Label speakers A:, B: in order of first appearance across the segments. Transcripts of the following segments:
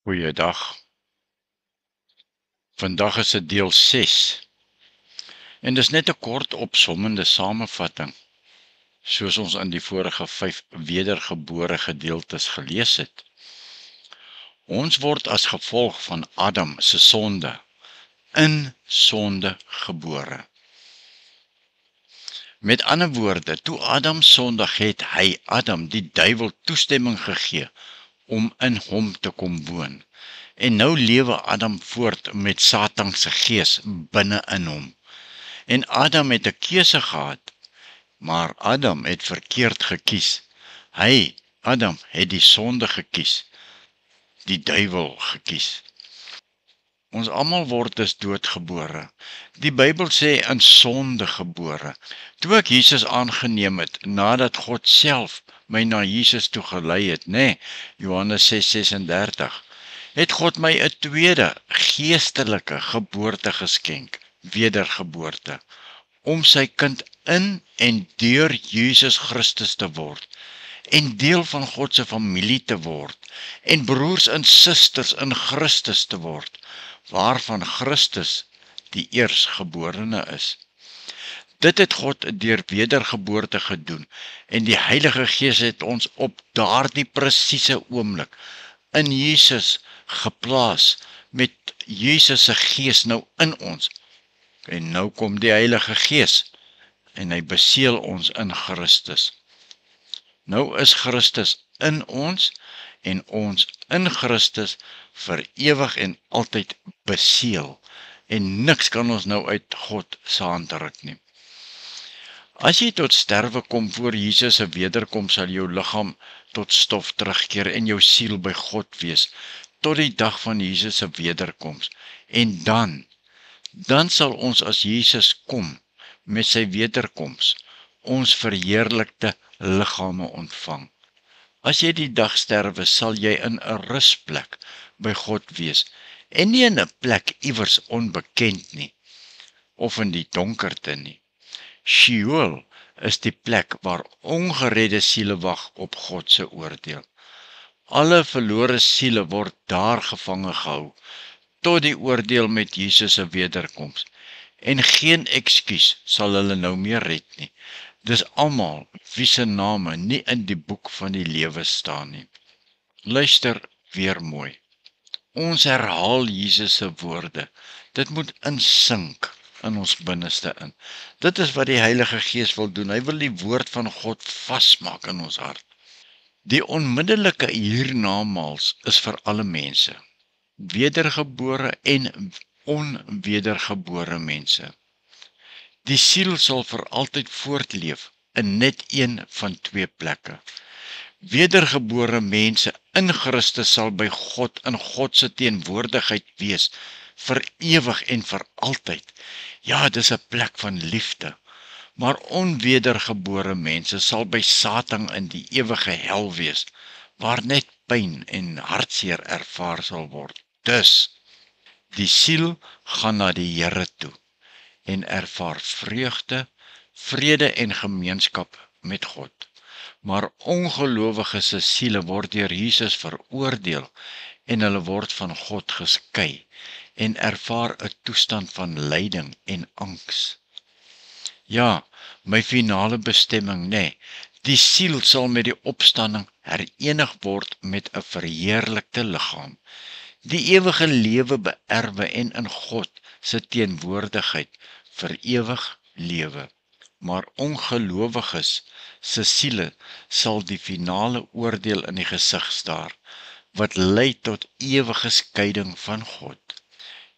A: Goeiedag. Vandag is dit deel 6 en dis net 'n kort opsommende samevatting, soos ons in die vorige 5 wedergebore gedeeltes gelees het. Ons word as gevolg van Adam se sonde in sonde gebore. Met ander woorde, toe Adam sondig het, hy Adam die duiwel toestemming gegee om in hom te kom woon. En nou lewe Adam voort met Satan se gees binne in hom. En Adam het 'n keuse gehad, maar Adam het verkeerd gekies. Adam het die sonde gekies, die duiwel gekies. Ons almal word dus doodgebore. Die Bybel sê in sonde gebore. Toe ek Jesus aangeneem het, nadat God self my na Jesus toe gelei het, Johannes 6:36, het God my 'n tweede geestelike geboorte geskenk, wedergeboorte, om sy kind in en deur Jesus Christus te word, en deel van God se familie te word, en broers en susters in Christus te word, waarvan Christus die eersgeborene is. Dit het God deur wedergeboorte gedoen, en die Heilige Gees het ons op daardie presiese oomblik in Jesus geplaas, met Jesus se Gees nou in ons. En nou kom die Heilige Gees, en hy beseël ons in Christus. Nou is Christus in ons, en ons in Christus vir ewig en altyd beseël, en niks kan ons nou uit God se hand ruk nie. As jy tot sterwe kom voor Jesus se wederkoms, sal jou liggaam tot stof terugkeer en jou siel by God wees, tot die dag van Jesus se wederkoms. En dan sal ons as Jesus kom met sy wederkoms, ons verheerlikte liggame ontvang. As jy die dag sterwe, sal jy in 'n rusplek by God wees, en nie in 'n plek iewers onbekend nie, of in die donkerte nie. Sheol is die plek waar ongeredde siele wag op God se oordeel. Alle verlore siele word daar gevange gehou, tot die oordeel met Jesus se wederkoms. En geen ekskuus sal hulle nou meer red nie. Dis almal wie se name nie in die boek van die lewe staan nie. Luister weer mooi. Ons herhaal Jesus se woorde. Dit moet insink in ons binneste in. Dit is wat die Heilige Gees wil doen. Hy wil die woord van God vasmaak in ons hart. Die onmiddellike hiernamaals is vir alle mense, wedergebore en onwedergebore mense. Die siel sal vir altyd voortleef in net een van twee plekke. Wedergebore mense in Christus sal by God in God se teenwoordigheid wees, vir ewig en vir altyd. Ja, dis 'n plek van liefde. Maar onwedergebore mense sal by Satan in die ewige hel wees, waar net pyn en hartseer ervaar sal word. Dus, die siel gaan na die Here toe en ervaar vreugde, vrede en gemeenskap met God. Maar ongelowige se siele word deur Jesus veroordeel en hulle word van God geskei en ervaar 'n toestand van lyding en angs. Ja, my finale bestemming, die siel sal met die opstanding herenig word met 'n verheerlikte liggaam, die ewige lewe beerwe en in God se teenwoordigheid vir ewig lewe. Maar ongelowiges se siele sal die finale oordeel in die gesig staar, wat lei tot ewige skeiding van God.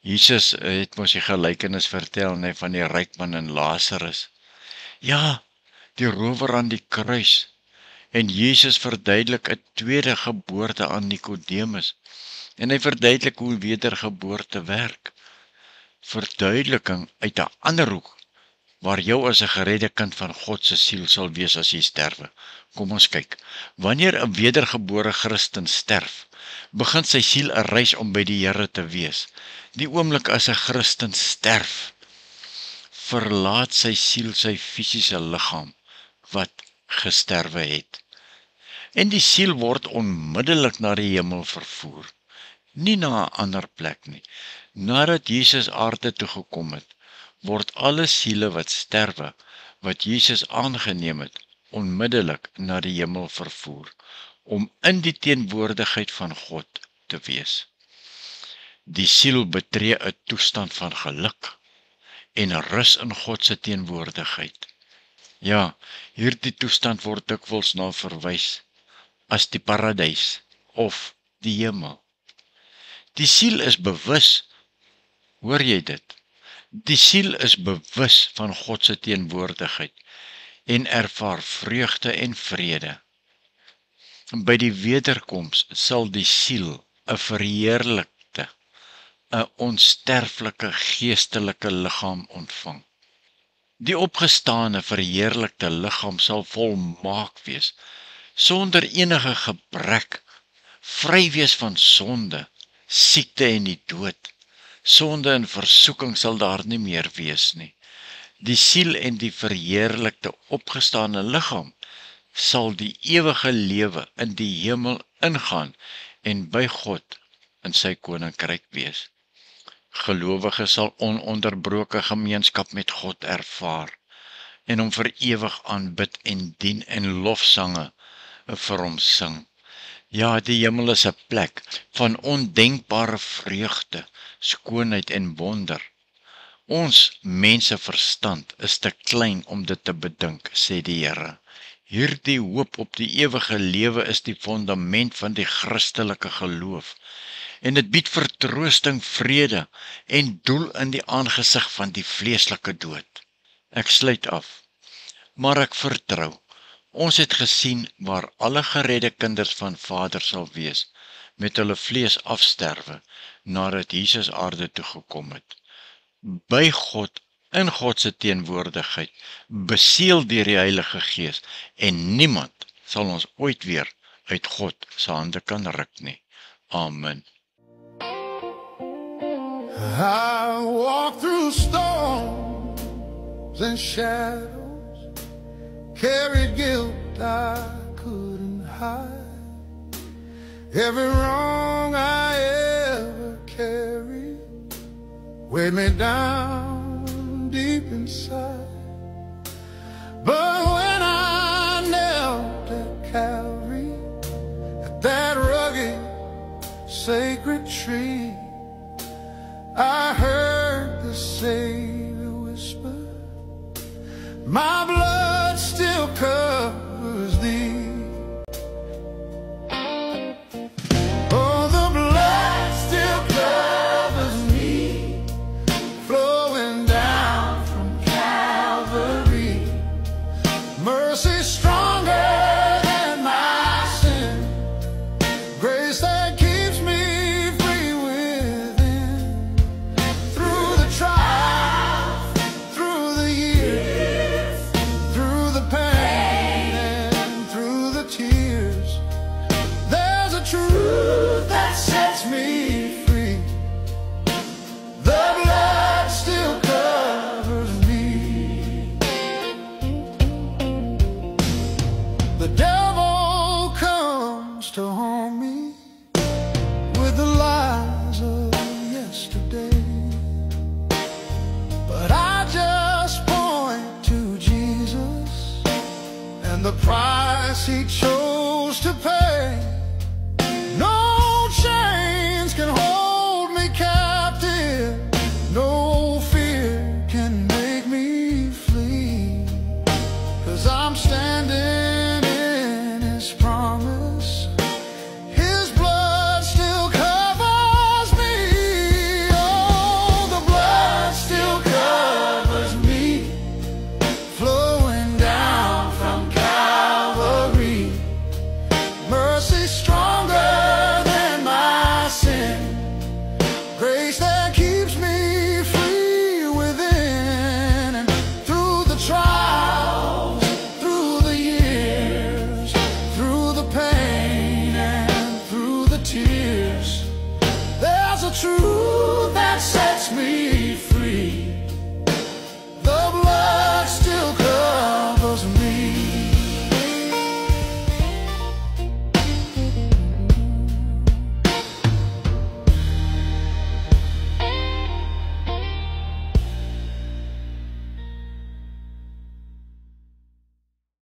A: Jesus het mos die gelykenis vertel, van die ryk man en Lazarus. Ja, die rower aan die kruis. En Jesus verduidelik 'n tweede geboorte aan Nikodemus. En hy verduidelik hoe wedergeboorte werk. Verduideliking uit 'n ander hoek, waar jou as 'n geredde kind van God se siel sal wees as jy sterwe. Kom ons kyk. Wanneer 'n wedergebore Christen sterf, begin sy siel 'n reis om by die Here te wees. Die oomblik as 'n Christen sterf, verlaat sy siel sy fisiese liggaam wat gesterwe het. En die siel word onmiddellik na die hemel vervoer. nie na 'n ander plek nie. Nadat Jesus aarde toe gekom het, word alle siele wat sterwe, wat Jesus aangeneem het, onmiddellik na die hemel vervoer, om in die teenwoordigheid van God te wees. Die siel betree 'n toestand van geluk en rus in God se teenwoordigheid. Ja, hierdie toestand word dikwels na verwys as die paradys of die hemel. Die siel is bewus, hoor jy dit? Die siel is bewus van God se teenwoordigheid en ervaar vreugde en vrede. By die wederkoms sal die siel 'n verheerlikte, 'n onsterflike geestelike liggaam ontvang. Die opgestane verheerlikte liggaam sal volmaak wees, sonder enige gebrek, vry wees van sonde, siekte en die dood. Sonde en versoeking sal daar nie meer wees nie. Die siel en die verheerlikte opgestane liggaam sal die ewige lewe in die hemel ingaan en by God in sy koninkryk wees. Gelowiges sal ononderbroke gemeenskap met God ervaar en hom vir ewig aanbid en dien en lofsange vir hom sing. Ja, die hemel is 'n plek van ondenkbare vreugde, skoonheid en wonder. Ons mense verstand is te klein om dit te bedink, sê die Here. Hierdie hoop op die ewige lewe is die fondament van die Christelike geloof. En dit bied vertroosting, vrede en doel in die aangesig van die vleeslike dood. Ek sluit af, maar ek vertrou. Ons het gesien waar alle geredde kinders van Vader sal wees, met hulle vlees afsterwe, nadat Jesus aarde toe gekom het. By God, in God se teenwoordigheid, beseël deur die Heilige Gees, en niemand sal ons ooit weer uit God se hande kan ruk nie. Amen.
B: I walk through storms and shadows, carried guilt I couldn't hide. Every wrong I ever carried weighed me down deep inside. But when I knelt at Calvary, at that rugged sacred tree, I heard the Savior whisper, my blood still covers thee. Oh, the blood still covers me, flowing down from Calvary. Mercy stronger than my sin, grace that keeps me free within. Through the trials, through the years, through the pain and through the tears, there's a truth that sets me free. The blood still covers me. The devil comes to haunt me with the lies of yesterday, but I just point to Jesus and the price he chose to pay. No chains can hold me captive, no fear can make me flee, 'cause I'm standing in his promise. His blood still covers me. Oh, the blood still covers me, flowing down from Calvary. Mercy stronger than my sin, grace that keeps me free within. And through the trials, through the years, through the pain and through the tears, there's a truth that sets me free.